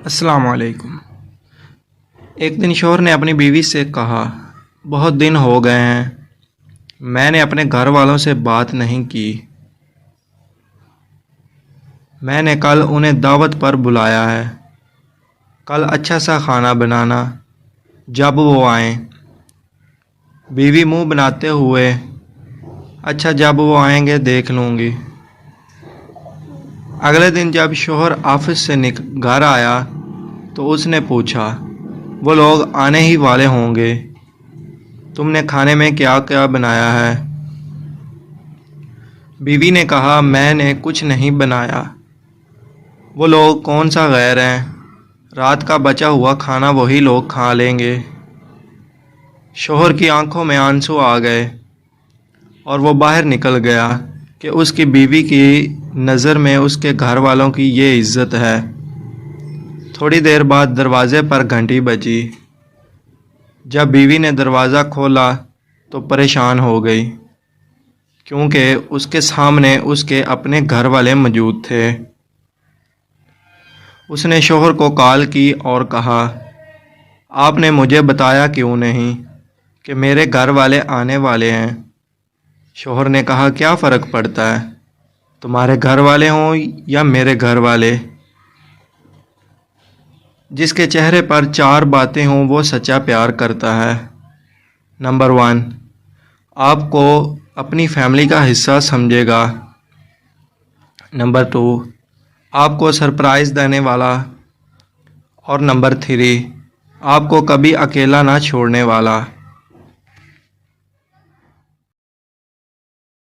السلام علیکم۔ ایک دن شوہر نے اپنی بیوی سے کہا، بہت دن ہو گئے ہیں میں نے اپنے گھر والوں سے بات نہیں کی۔ میں نے کل انہیں دعوت پر بلایا ہے۔ کل اچھا سا کھانا بنانا جب وہ آئیں۔ بیوی منہ بناتے ہوئے، اچھا جب وہ آئیں گے دیکھ لوں گی۔ اگلے دن جب شوہر آفس سے گھر آیا تو اس نے پوچھا، وہ لوگ آنے ہی والے ہوں گے، تم نے کھانے میں کیا کیا بنایا ہے؟ بیوی نے کہا، میں نے کچھ نہیں بنایا، وہ لوگ کون سا غیر ہیں، رات کا بچا ہوا کھانا وہی لوگ کھا لیں گے۔ شوہر کی آنکھوں میں آنسو آ گئے اور وہ باہر نکل گیا کہ اس کی بیوی کی نظر میں اس کے گھر والوں کی یہ عزت ہے۔ تھوڑی دیر بعد دروازے پر گھنٹی بجی۔ جب بیوی نے دروازہ کھولا تو پریشان ہو گئی، کیونکہ اس کے سامنے اس کے اپنے گھر والے موجود تھے۔ اس نے شوہر کو کال کی اور کہا، آپ نے مجھے بتایا کیوں نہیں کہ میرے گھر والے آنے والے ہیں؟ شوہر نے کہا، کیا فرق پڑتا ہے، تمہارے گھر والے ہوں یا میرے گھر والے؟ جس کے چہرے پر 4 باتیں ہوں وہ سچا پیار کرتا ہے۔ نمبر 1، آپ کو اپنی فیملی کا حصہ سمجھے گا۔ نمبر 2، آپ کو سرپرائز دینے والا۔ اور نمبر 3، آپ کو کبھی اکیلا نہ چھوڑنے والا۔